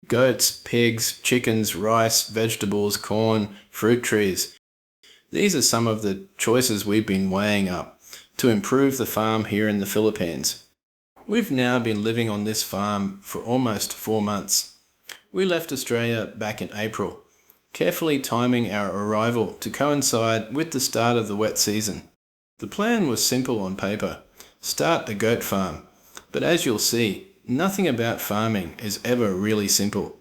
Goats, pigs, chickens, rice, vegetables, corn, fruit trees. These are some of the choices we've been weighing up to improve the farm here in the Philippines. We've now been living on this farm for almost 4 months. We left Australia back in April, carefully timing our arrival to coincide with the start of the wet season. The plan was simple on paper: start a goat farm, but as you'll see, nothing about farming is ever really simple.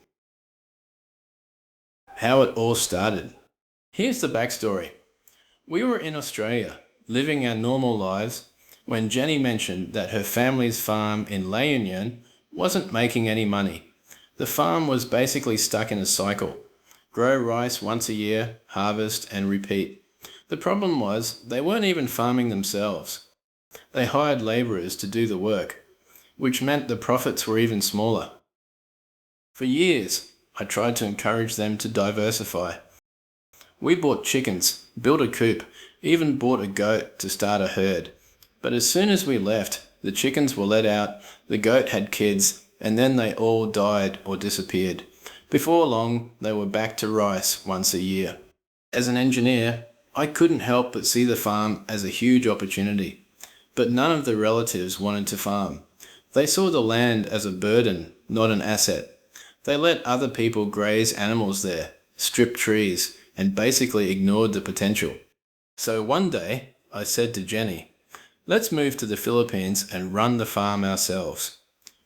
How it all started. Here's the backstory. We were in Australia, living our normal lives, when Jenny mentioned that her family's farm in La Union wasn't making any money. The farm was basically stuck in a cycle: grow rice once a year, harvest and repeat. The problem was they weren't even farming themselves. They hired labourers to do the work, which meant the profits were even smaller. For years, I tried to encourage them to diversify. We bought chickens, built a coop, even bought a goat to start a herd. But as soon as we left, the chickens were let out, the goat had kids, and then they all died or disappeared. Before long, they were back to rice once a year. As an engineer, I couldn't help but see the farm as a huge opportunity. But none of the relatives wanted to farm. They saw the land as a burden, not an asset. They let other people graze animals there, strip trees, and basically ignored the potential. So one day, I said to Jenny, "Let's move to the Philippines and run the farm ourselves."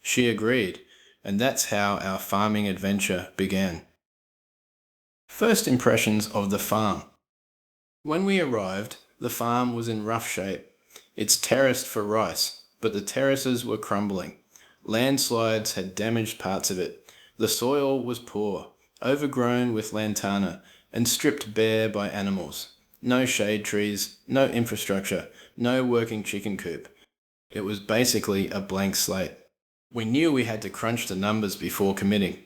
She agreed, and that's how our farming adventure began. First impressions of the farm. When we arrived, the farm was in rough shape. It's terraced for rice, but the terraces were crumbling. Landslides had damaged parts of it. The soil was poor, overgrown with lantana, and stripped bare by animals. No shade trees, no infrastructure, no working chicken coop. It was basically a blank slate. We knew we had to crunch the numbers before committing.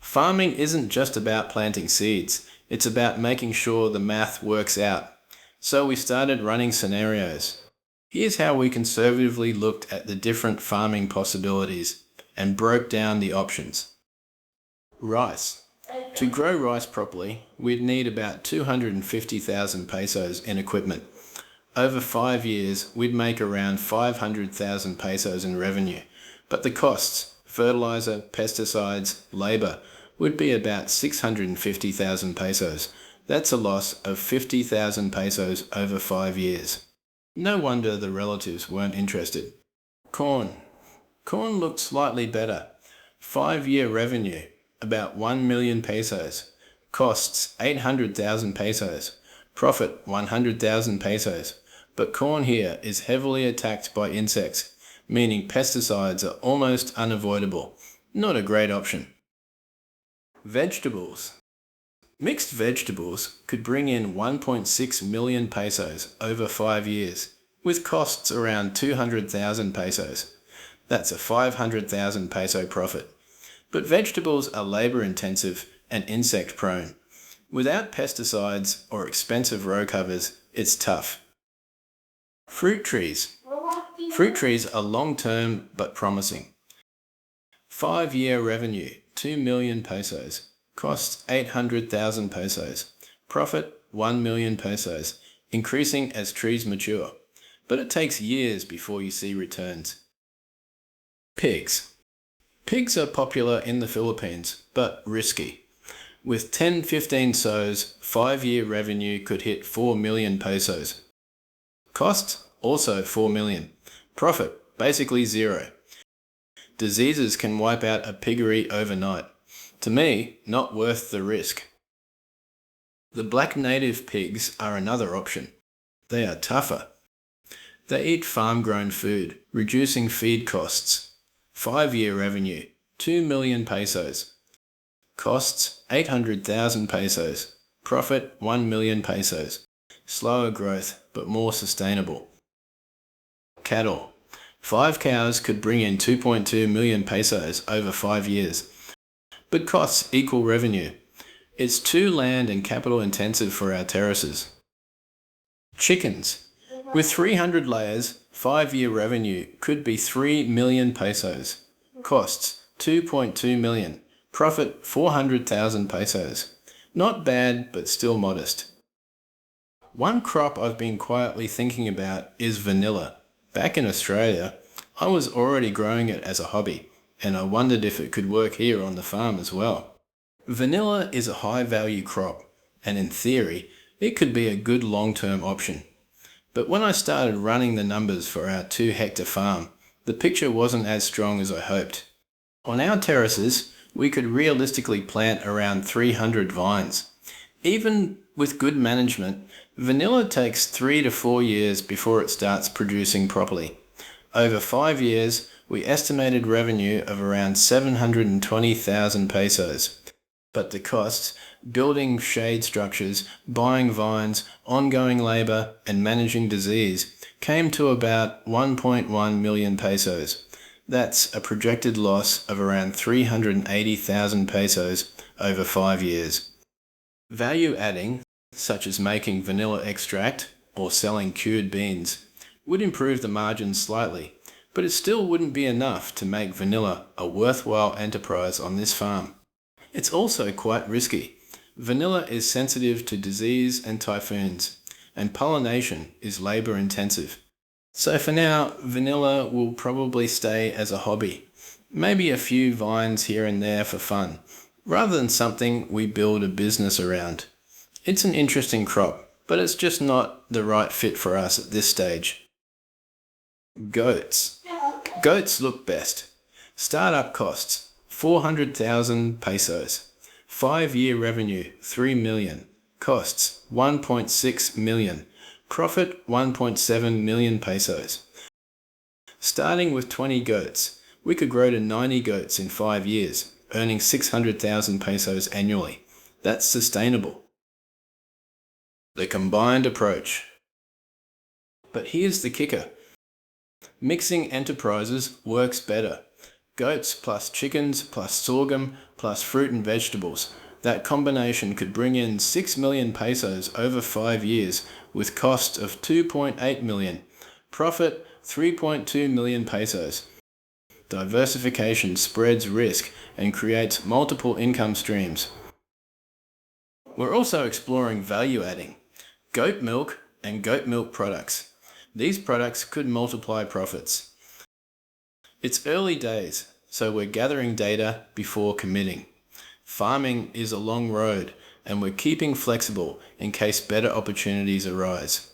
Farming isn't just about planting seeds, it's about making sure the math works out. So we started running scenarios. Here's how we conservatively looked at the different farming possibilities and broke down the options. Rice. To grow rice properly, we'd need about 250,000 pesos in equipment. Over 5 years, we'd make around 500,000 pesos in revenue, but the costs, fertilizer, pesticides, labour, would be about 650,000 pesos. That's a loss of 50,000 pesos over 5 years. No wonder the relatives weren't interested. Corn. Corn looked slightly better. 5-year revenue, about 1 million pesos. Costs 800,000 pesos. Profit 100,000 pesos. But corn here is heavily attacked by insects, meaning pesticides are almost unavoidable. Not a great option. Vegetables. Mixed vegetables could bring in 1.6 million pesos over 5 years, with costs around 200,000 pesos. That's a 500,000 peso profit. But vegetables are labour intensive and insect prone. Without pesticides or expensive row covers, it's tough. Fruit trees. Fruit trees are long-term but promising. 5-year revenue, 2 million pesos. Costs 800,000 pesos. Profit 1 million pesos, increasing as trees mature. But it takes years before you see returns. Pigs. Pigs are popular in the Philippines, but risky. With 10-15 sows, 5-year revenue could hit 4 million pesos. Costs? Also 4 million. Profit? Basically zero. Diseases can wipe out a piggery overnight. To me, not worth the risk. The black native pigs are another option. They are tougher. They eat farm-grown food, reducing feed costs. 5-year revenue, 2 million pesos. Costs, 800,000 pesos. Profit, 1 million pesos. Slower growth, but more sustainable. Cattle. 5 cows could bring in 2.2 million pesos over 5 years. But costs equal revenue. It's too land and capital intensive for our terraces. Chickens. With 300 layers, 5-year revenue could be 3 million pesos. Costs 2.2 million. Profit 400,000 pesos. Not bad, but still modest. One crop I've been quietly thinking about is vanilla. Back in Australia, I was already growing it as a hobby, and I wondered if it could work here on the farm as well. Vanilla is a high-value crop, and in theory, it could be a good long-term option. But when I started running the numbers for our 2-hectare farm, the picture wasn't as strong as I hoped. On our terraces, we could realistically plant around 300 vines. Even with good management, vanilla takes 3 to 4 years before it starts producing properly. Over 5 years, we estimated revenue of around 720,000 pesos. But the costs, building shade structures, buying vines, ongoing labour, and managing disease, came to about 1.1 million pesos. That's a projected loss of around 380,000 pesos over 5 years. Value adding, such as making vanilla extract or selling cured beans, would improve the margins slightly, but it still wouldn't be enough to make vanilla a worthwhile enterprise on this farm. It's also quite risky. Vanilla is sensitive to disease and typhoons, and pollination is labour intensive. So for now, vanilla will probably stay as a hobby. Maybe a few vines here and there for fun, rather than something we build a business around. It's an interesting crop, but it's just not the right fit for us at this stage. Goats. Goats look best. Startup costs 400,000 pesos. 5-year revenue 3 million. Costs 1.6 million. Profit 1.7 million pesos. Starting with 20 goats, we could grow to 90 goats in 5 years, earning 600,000 pesos annually. That's sustainable. The combined approach. But here's the kicker. Mixing enterprises works better. Goats plus chickens plus sorghum plus fruit and vegetables. That combination could bring in 6 million pesos over 5 years with cost of 2.8 million. Profit 3.2 million pesos. Diversification spreads risk and creates multiple income streams. We're also exploring value adding. Goat milk and goat milk products. These products could multiply profits. It's early days, so we're gathering data before committing. Farming is a long road, and we're keeping flexible in case better opportunities arise.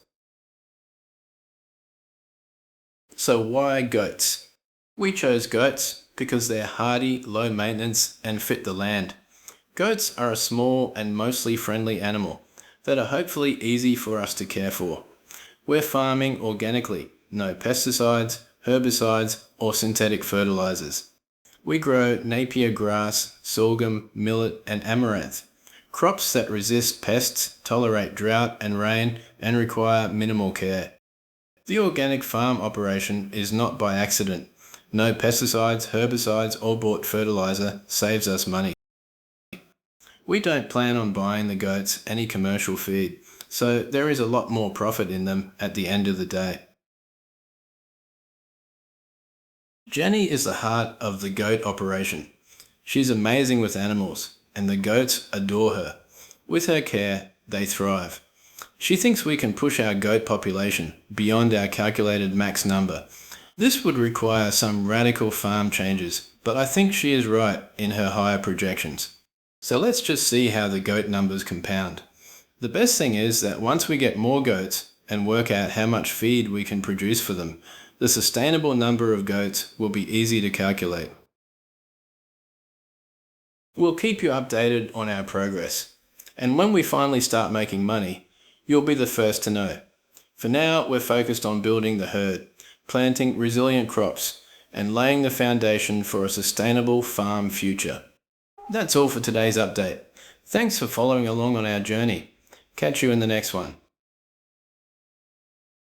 So why goats? We chose goats because they're hardy, low maintenance, and fit the land. Goats are a small and mostly friendly animal that are hopefully easy for us to care for. We're farming organically, no pesticides, herbicides, or synthetic fertilizers. We grow Napier grass, sorghum, millet, and amaranth, crops that resist pests, tolerate drought and rain, and require minimal care. The organic farm operation is not by accident. No pesticides, herbicides, or bought fertilizer saves us money. We don't plan on buying the goats any commercial feed, so there is a lot more profit in them at the end of the day. Jenny is the heart of the goat operation. She's amazing with animals, and the goats adore her. With her care, they thrive. She thinks we can push our goat population beyond our calculated max number. This would require some radical farm changes, but I think she is right in her higher projections. So let's just see how the goat numbers compound. The best thing is that once we get more goats and work out how much feed we can produce for them, the sustainable number of goats will be easy to calculate. We'll keep you updated on our progress, and when we finally start making money, you'll be the first to know. For now, we're focused on building the herd, planting resilient crops, and laying the foundation for a sustainable farm future. That's all for today's update. Thanks for following along on our journey. Catch you in the next one.